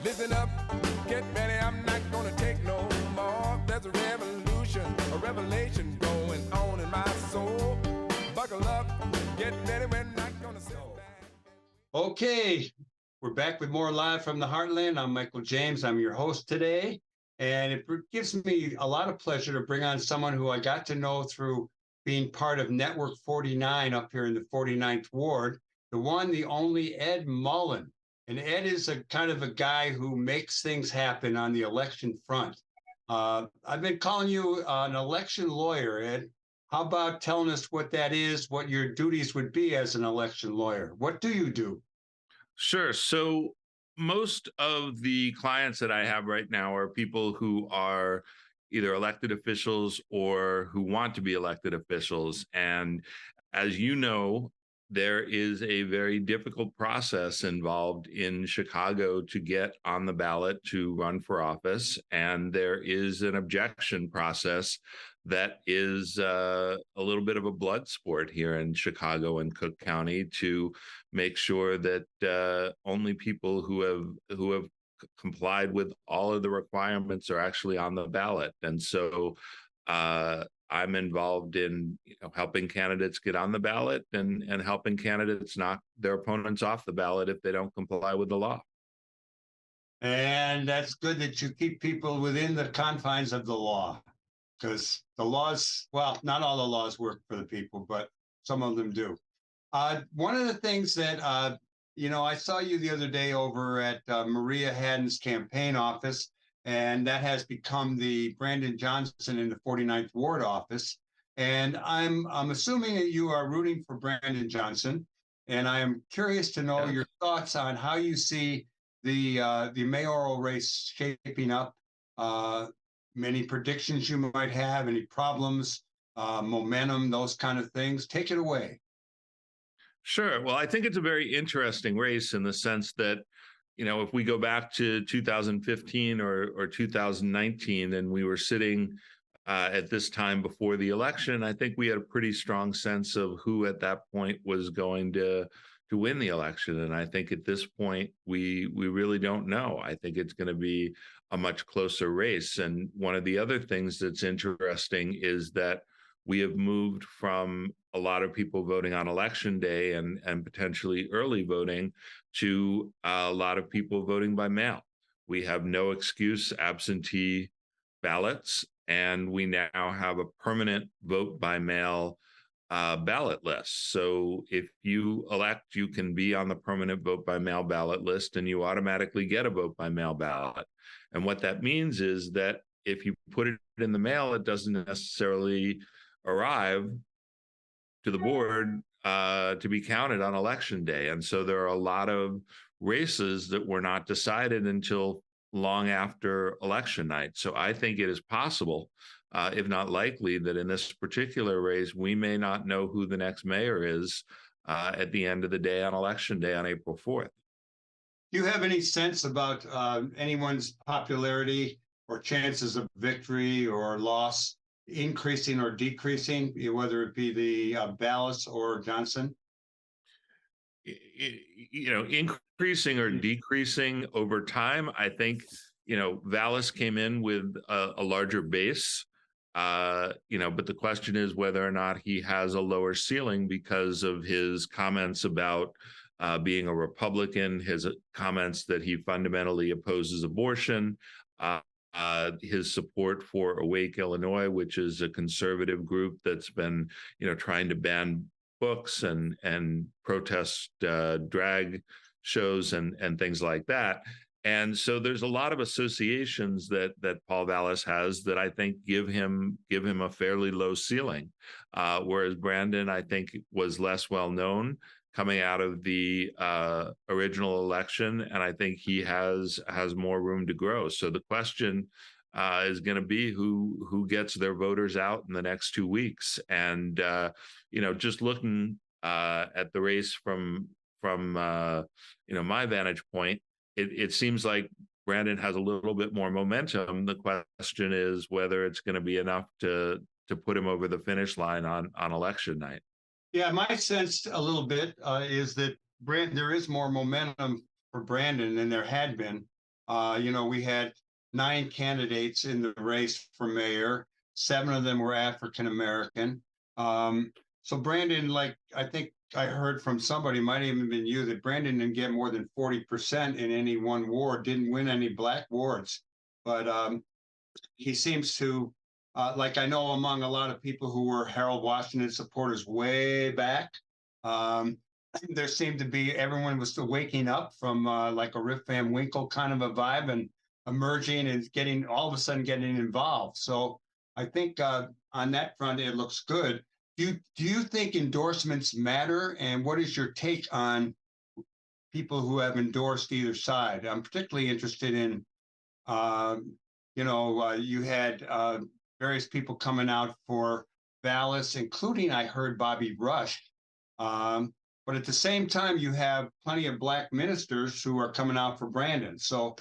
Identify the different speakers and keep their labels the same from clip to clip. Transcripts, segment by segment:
Speaker 1: Listen up, get ready, I'm not gonna take no more. There's a revolution, a revelation going on in my soul. Buckle up, get ready, we're not gonna sit back.
Speaker 2: Okay, we're back with more live from the Heartland. I'm Michael James. I'm your host today. And it gives me a lot of pleasure to bring on someone who I got to know through being part of Network 49 up here in the 49th Ward, the one, the only Ed Mullen. And Ed is a kind of a guy who makes things happen on the election front. I've been calling you an election lawyer, Ed. How about telling us what that is, what your duties would be as an election lawyer? What do you do?
Speaker 3: Sure. So most of the clients that I have right now are people who are either elected officials or who want to be elected officials. And as you know, there is a very difficult process involved in Chicago to get on the ballot to run for office. And there is an objection process that is a little bit of a blood sport here in Chicago and Cook County to make sure that only people who have complied with all of the requirements are actually on the ballot. And so I'm involved in helping candidates get on the ballot and helping candidates knock their opponents off the ballot if they don't comply with the law.
Speaker 2: And that's good that you keep people within the confines of the law, because the laws, well, not all the laws work for the people, but some of them do. One of the things that, I saw you the other day over at Maria Haddon's campaign office, and that has become the Brandon Johnson in the 49th Ward office. And I'm assuming that you are rooting for Brandon Johnson. And I am curious to know your thoughts on how you see the mayoral race shaping up. Many predictions you might have, any problems, momentum, those kind of things. Take it away.
Speaker 3: Sure. Well, I think it's a very interesting race in the sense that, if we go back to 2015 or 2019, and we were sitting at this time before the election, I think we had a pretty strong sense of who at that point was going to win the election. And I think at this point, we really don't know. I think it's going to be a much closer race. And one of the other things that's interesting is that we have moved from a lot of people voting on election day and potentially early voting to a lot of people voting by mail. We have no excuse absentee ballots, and we now have a permanent vote by mail ballot list. So if you elect, you can be on the permanent vote by mail ballot list, and you automatically get a vote by mail ballot. And what that means is that if you put it in the mail, it doesn't necessarily arrive to the board to be counted on election day. And so there are a lot of races that were not decided until long after election night. So I think it is possible, if not likely, that in this particular race, we may not know who the next mayor is at the end of the day on election day on April 4th.
Speaker 2: Do you have any sense about anyone's popularity or chances of victory or loss increasing or decreasing, whether it be the Vallis or Johnson?
Speaker 3: Increasing or decreasing over time. I think, Vallis came in with a larger base, but the question is whether or not he has a lower ceiling because of his comments about being a Republican, his comments that he fundamentally opposes abortion, his support for Awake Illinois, which is a conservative group that's been, trying to ban books and protest drag shows and things like that. And so there's a lot of associations that Paul Vallis has that I think give him a fairly low ceiling, whereas Brandon, I think, was less well known coming out of the original election, and I think he has more room to grow. So the question is going to be who gets their voters out in the next 2 weeks. And just looking at the race from my vantage point, it seems like Brandon has a little bit more momentum. The question is whether it's going to be enough to put him over the finish line on election night.
Speaker 2: Yeah, my sense a little bit is that there is more momentum for Brandon than there had been. We had 9 candidates in the race for mayor. 7 of them were African American. So Brandon, like I think I heard from somebody, might even been you, that Brandon didn't get more than 40% in any one ward, didn't win any black wards. But he seems to, like I know among a lot of people who were Harold Washington supporters way back, there seemed to be everyone was still waking up from like a Rip Van Winkle kind of a vibe and emerging and getting all of a sudden getting involved. So I think on that front it looks good. Do you think endorsements matter? And what is your take on people who have endorsed either side? I'm particularly interested in, you had various people coming out for Vallis, including I heard Bobby Rush. But at the same time, you have plenty of black ministers who are coming out for Brandon. So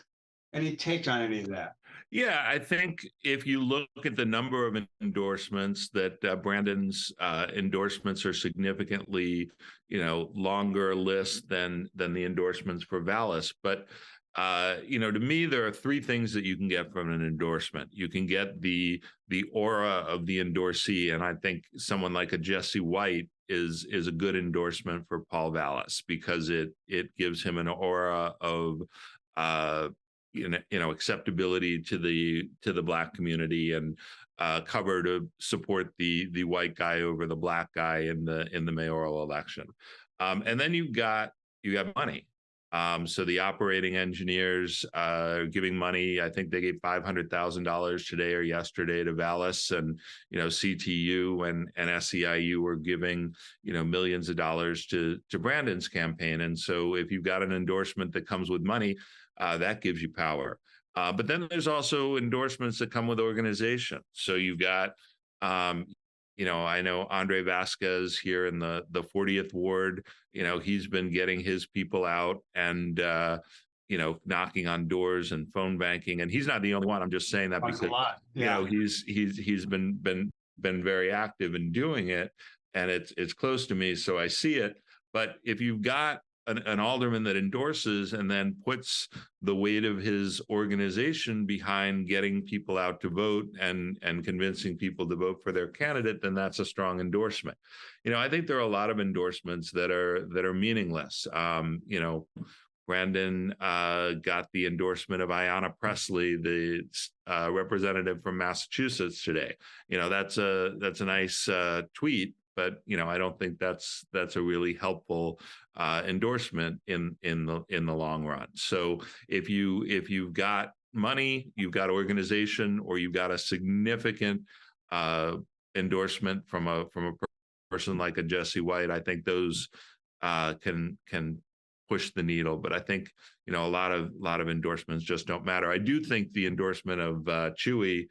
Speaker 2: any take on any of that?
Speaker 3: Yeah, I think if you look at the number of endorsements, that Brandon's endorsements are significantly, longer list than the endorsements for Vallis. But to me, there are 3 things that you can get from an endorsement. You can get the aura of the endorsee, and I think someone like a Jesse White is a good endorsement for Paul Vallis because it gives him an aura of acceptability to the black community and cover to support the white guy over the black guy in the mayoral election. And then you got money. So the operating engineers are giving money. I think they gave $500,000 today or yesterday to Vallis, and CTU and SEIU were giving millions of dollars to Brandon's campaign. And so if you've got an endorsement that comes with money, that gives you power. But then there's also endorsements that come with organization. So you've got, I know Andre Vasquez here in the 40th ward. He's been getting his people out and knocking on doors and phone banking. And he's not the only one. I'm just saying that
Speaker 2: That's
Speaker 3: because
Speaker 2: a lot. Yeah.
Speaker 3: He's been very active in doing it, and it's close to me, so I see it. But if you've got an alderman that endorses and then puts the weight of his organization behind getting people out to vote and convincing people to vote for their candidate, then that's a strong endorsement. I think there are a lot of endorsements that are meaningless. Brandon got the endorsement of Ayanna Pressley, the representative from Massachusetts today. That's a nice tweet, but I don't think that's a really helpful endorsement in the long run. So if you've got money, you've got organization, or you've got a significant endorsement from a person like a Jesse White, I think those can push the needle. But I think a lot of endorsements just don't matter. I do think the endorsement of Chewy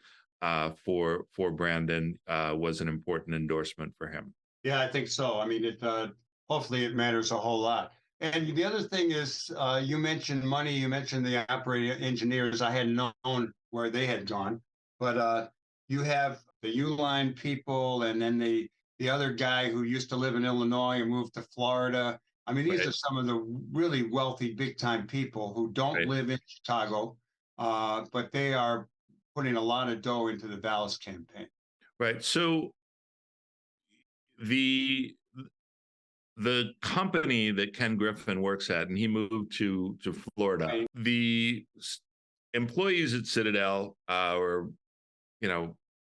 Speaker 3: for Brandon was an important endorsement for him.
Speaker 2: Yeah, I think so. I mean, hopefully it matters a whole lot. And the other thing is, you mentioned money. You mentioned the operating engineers. I hadn't known where they had gone, but you have the Uline people, and then the other guy who used to live in Illinois and moved to Florida. I mean, these are some of the really wealthy, big-time people who don't live in Chicago, but they are putting a lot of dough into the Vallis campaign. Right.
Speaker 3: So the company that Ken Griffin works at, and he moved to Florida, the employees at Citadel or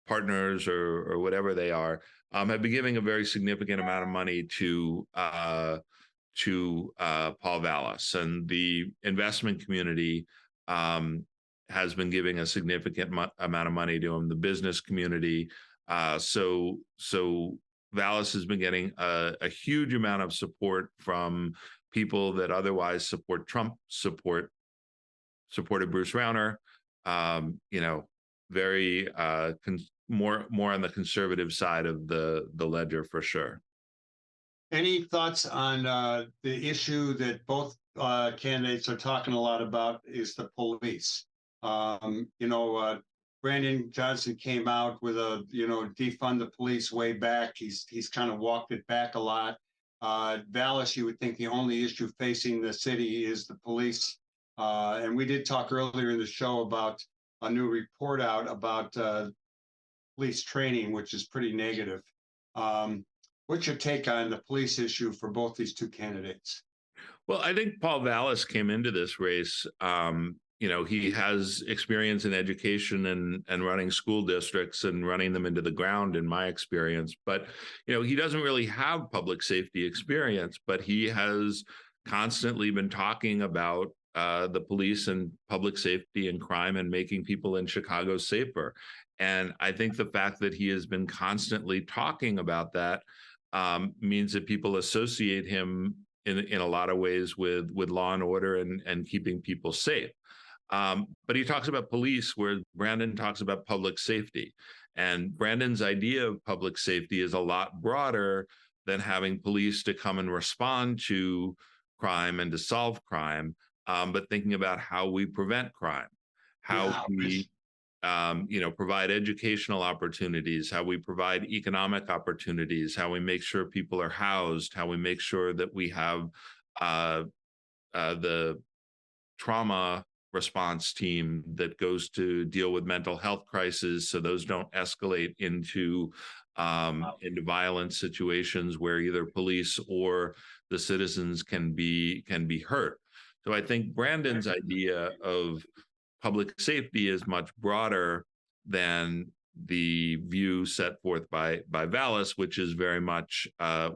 Speaker 3: partners or whatever they are, have been giving a very significant amount of money to Paul Vallis, and the investment community has been giving a significant amount of money to him. The business community, so Vallis has been getting a huge amount of support from people that otherwise support Trump, supported Bruce Rauner, very more on the conservative side of the ledger for sure.
Speaker 2: Any thoughts on the issue that both candidates are talking a lot about is the police? Brandon Johnson came out with a, defund the police way back. He's kind of walked it back a lot. Vallis, you would think the only issue facing the city is the police And we did talk earlier in the show about a new report out about police training, which is pretty negative. What's your take on the police issue for both these two candidates?
Speaker 3: Well, I think Paul Vallis came into this race. He has experience in education and running school districts and running them into the ground, in my experience. But he doesn't really have public safety experience. But he has constantly been talking about the police and public safety and crime and making people in Chicago safer. And I think the fact that he has been constantly talking about that means that people associate him in a lot of ways with law and order and keeping people safe. But he talks about police, where Brandon talks about public safety. And Brandon's idea of public safety is a lot broader than having police to come and respond to crime and to solve crime, but thinking about how we prevent crime, how we provide educational opportunities, how we provide economic opportunities, how we make sure people are housed, how we make sure that we have the trauma response team that goes to deal with mental health crises, so those don't escalate into violent situations where either police or the citizens can be hurt. So I think Brandon's idea of public safety is much broader than the view set forth by Vallis, which is very much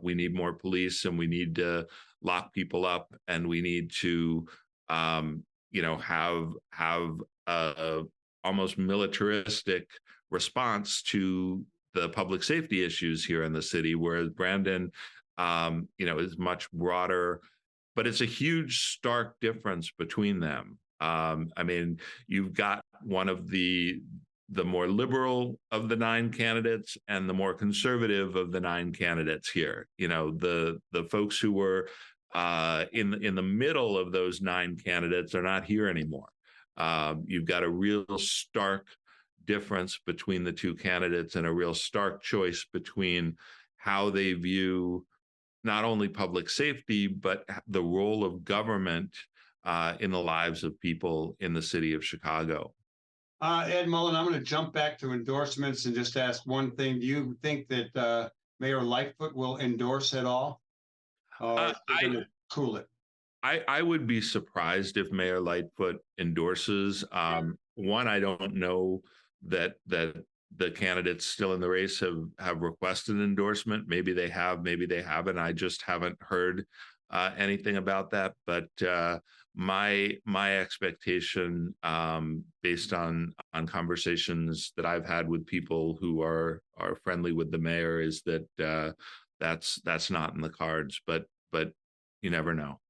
Speaker 3: we need more police and we need to lock people up and we need to have a almost militaristic response to the public safety issues here in the city, whereas Brandon is much broader. But it's a huge, stark difference between them. You've got one of the more liberal of the 9 candidates and the more conservative of the 9 candidates here. The folks who were in the middle of those 9 candidates are not here anymore. You've got a real stark difference between the 2 candidates and a real stark choice between how they view not only public safety, but the role of government in the lives of people in the city of Chicago.
Speaker 2: Ed Mullen, I'm going to jump back to endorsements and just ask one thing. Do you think that Mayor Lightfoot will endorse at all? Or is he going to cool it?
Speaker 3: I would be surprised if Mayor Lightfoot endorses. One, I don't know that the candidates still in the race have requested an endorsement. Maybe they have, maybe they haven't. I just haven't heard anything about that. But my expectation, based on conversations that I've had with people who are friendly with the mayor, is that that's not in the cards. But you never know.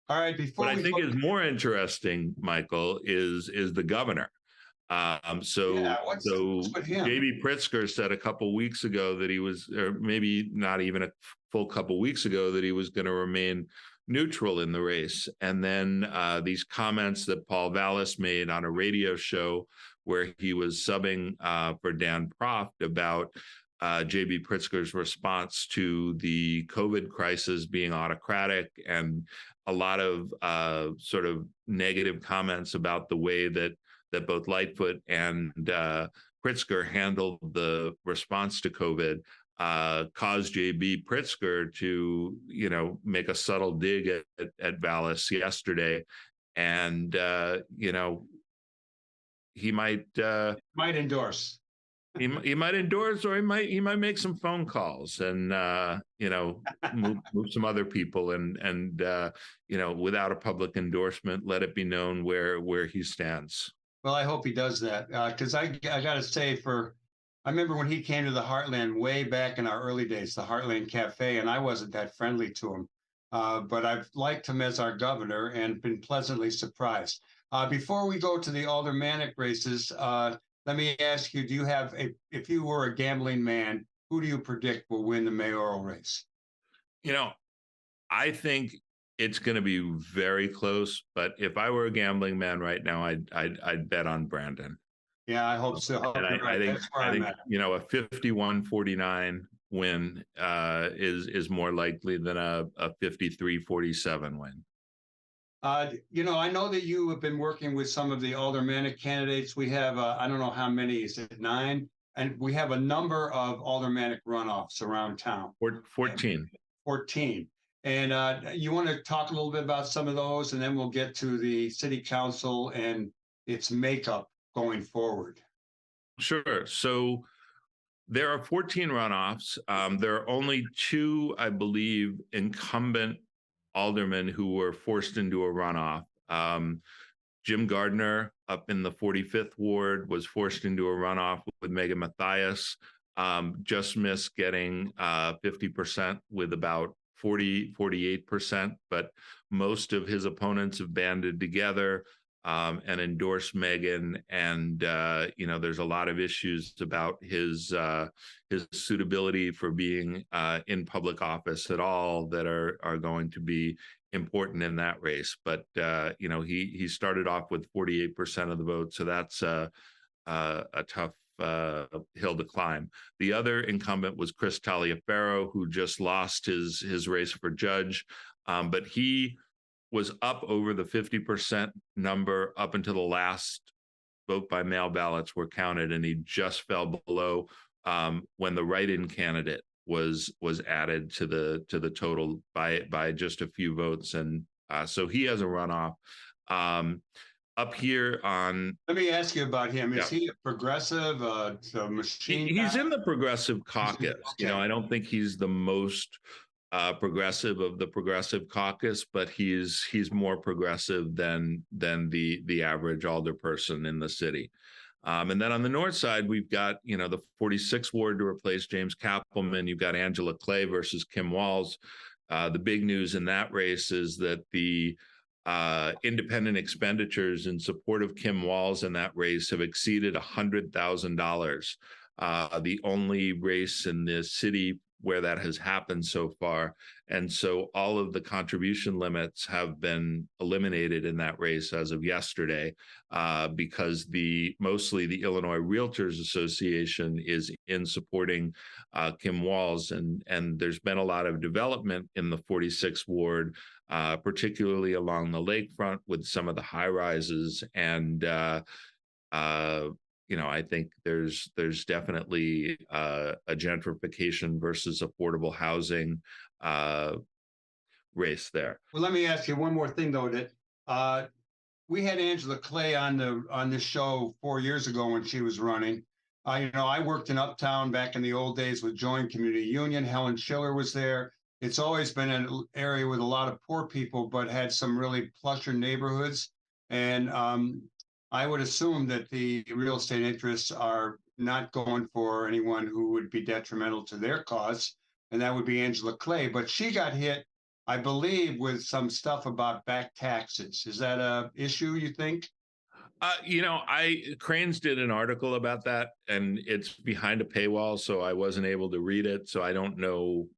Speaker 2: All right. What
Speaker 3: I think is more interesting, Michael, is the governor. What's with him? JB Pritzker said a couple weeks ago that he was, or maybe not even a full couple weeks ago, that he was going to remain neutral in the race. And then these comments that Paul Vallis made on a radio show where he was subbing for Dan Proft about JB Pritzker's response to the COVID crisis being autocratic, and a lot of sort of negative comments about the way that both Lightfoot and Pritzker handled the response to COVID, caused JB Pritzker to, make a subtle dig at Vallis yesterday. And, he might
Speaker 2: endorse.
Speaker 3: He might endorse, or he might make some phone calls and move some other people and without a public endorsement, let it be known where he stands.
Speaker 2: Well, I hope he does that, because I got to say, I remember when he came to the Heartland way back in our early days, the Heartland Cafe, and I wasn't that friendly to him, but I've liked him as our governor and been pleasantly surprised. Before we go to the aldermanic races, let me ask you, if you were a gambling man, who do you predict will win the mayoral race?
Speaker 3: I think it's going to be very close, but if I were a gambling man right now, I'd bet on Brandon.
Speaker 2: Yeah, I hope so.
Speaker 3: And I think a 51-49 win is more likely than a 53-47 win.
Speaker 2: I know that you have been working with some of the aldermanic candidates. We have, I don't know how many, is it 9? And we have a number of aldermanic runoffs around town.
Speaker 3: 14.
Speaker 2: 14. And you want to talk a little bit about some of those, and then we'll get to the city council and its makeup going forward.
Speaker 3: Sure. So there are 14 runoffs. There are only 2, I believe, incumbent aldermen who were forced into a runoff. Jim Gardner up in the 45th Ward was forced into a runoff with Megan Mathias, just missed getting 50% with about 48%, but most of his opponents have banded together and endorsed Megan. And, there's a lot of issues about his suitability for being in public office at all that are going to be important in that race. But, he started off with 48% of the vote. So that's a tough hill to climb. The other incumbent was Chris Taliaferro, who just lost his race for judge. But he was up over the 50% number up until the last vote by mail ballots were counted, and he just fell below when the write-in candidate was added to the total by just a few votes, and so he has a runoff. Up here on,
Speaker 2: let me ask you about him. Is he a progressive, a machine?
Speaker 3: He's in the progressive caucus.
Speaker 2: Okay.
Speaker 3: I don't think he's the most progressive of the progressive caucus, but he's more progressive than the average alderperson in the city. And then on the north side, we've got the 46th ward to replace James Kappelman. You've got Angela Clay versus Kim Walz. The big news in that race is that the independent expenditures in support of Kim Walz in that race have exceeded $100,000. The only race in the city where that has happened so far. And so all of the contribution limits have been eliminated in that race as of yesterday, because mostly the Illinois Realtors Association is in supporting Kim Walz. And there's been a lot of development in the 46th ward, particularly along the lakefront with some of the high rises. And I think there's definitely a gentrification versus affordable housing race there.
Speaker 2: Well, let me ask you one more thing, though. That we had Angela Clay on the show 4 years ago when she was running. I worked in Uptown back in the old days with Joint Community Union. Helen Schiller was there. It's always been an area with a lot of poor people, but had some really plusher neighborhoods. And I would assume that the real estate interests are not going for anyone who would be detrimental to their cause, and that would be Angela Clay. But she got hit, I believe, with some stuff about back taxes. Is that a issue, you think?
Speaker 3: Cranes did an article about that, and it's behind a paywall, so I wasn't able to read it. So I don't know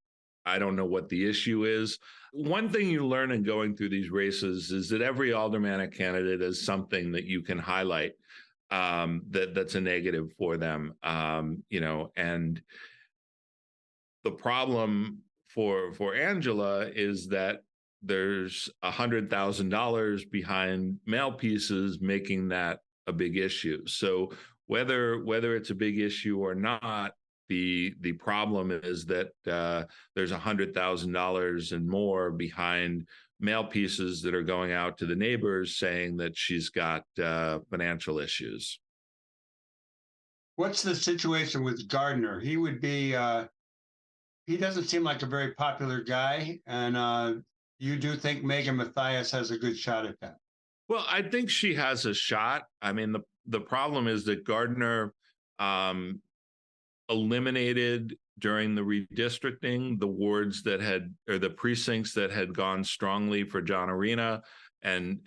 Speaker 3: what the issue is. One thing you learn in going through these races is that every aldermanic candidate is something that you can highlight that's a negative for them. And the problem for Angela is that there's $100,000 behind mail pieces, making that a big issue. So whether it's a big issue or not, the problem is that there's $100,000 and more behind mail pieces that are going out to the neighbors saying that she's got financial issues.
Speaker 2: What's the situation with Gardner? He would be, he doesn't seem like a very popular guy. And you do think Megan Mathias has a good shot at that?
Speaker 3: Well, I think she has a shot. I mean, the problem is that Gardner eliminated during the redistricting the wards that the precincts that had gone strongly for John Arena, and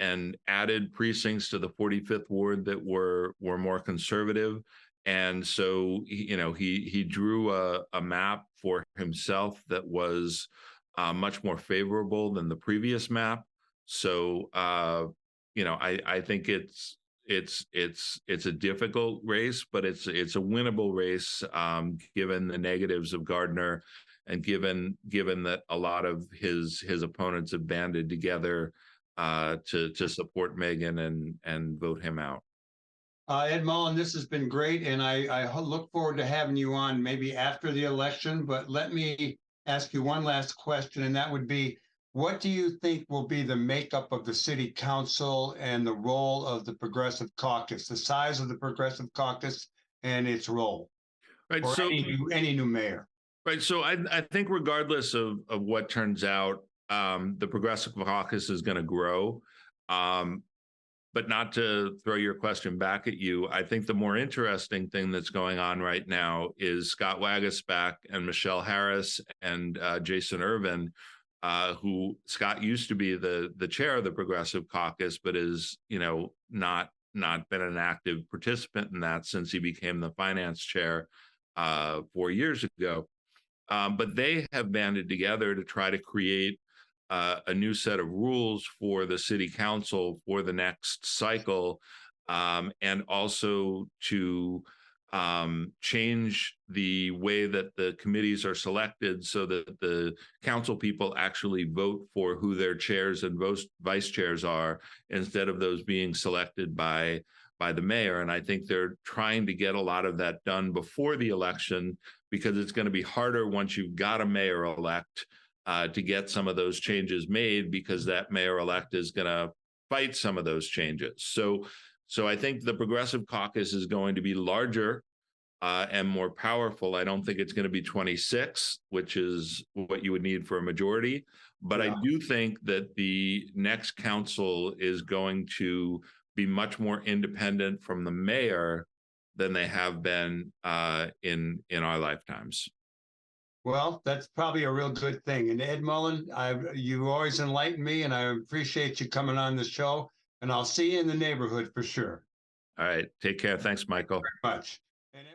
Speaker 3: added precincts to the 45th ward that were more conservative. And so he drew a map for himself that was much more favorable than the previous map. So I think it's a difficult race, but it's a winnable race, given the negatives of Gardner, and given that a lot of his opponents have banded together to support Megan and vote him out.
Speaker 2: Ed Mullen, this has been great, and I look forward to having you on maybe after the election. But let me ask you one last question, and that would be, what do you think will be the makeup of the city council and the role of the Progressive Caucus, the size of the Progressive Caucus and its role,
Speaker 3: Right.
Speaker 2: or
Speaker 3: So
Speaker 2: any new mayor?
Speaker 3: right. So I think regardless of what turns out, the Progressive Caucus is going to grow. But not to throw your question back at you, I think the more interesting thing that's going on right now is Scott Waguespack and Michelle Harris and Jason Irvin, who Scott used to be the chair of the Progressive Caucus, but is not been an active participant in that since he became the finance chair 4 years ago. But they have banded together to try to create a new set of rules for the city council for the next cycle, and also to change the way that the committees are selected so that the council people actually vote for who their chairs and vice chairs are, instead of those being selected by the mayor. And I think they're trying to get a lot of that done before the election, because it's going to be harder once you've got a mayor-elect to get some of those changes made, because that mayor-elect is going to fight some of those changes. So I think the Progressive Caucus is going to be larger and more powerful. I don't think it's going to be 26, which is what you would need for a majority. But I do think that the next council is going to be much more independent from the mayor than they have been in our lifetimes.
Speaker 2: Well, that's probably a real good thing. And Ed Mullen, you always enlighten me, and I appreciate you coming on the show. And I'll see you in the neighborhood for sure.
Speaker 3: All right. Take care. Thanks, Michael.
Speaker 2: Very much. And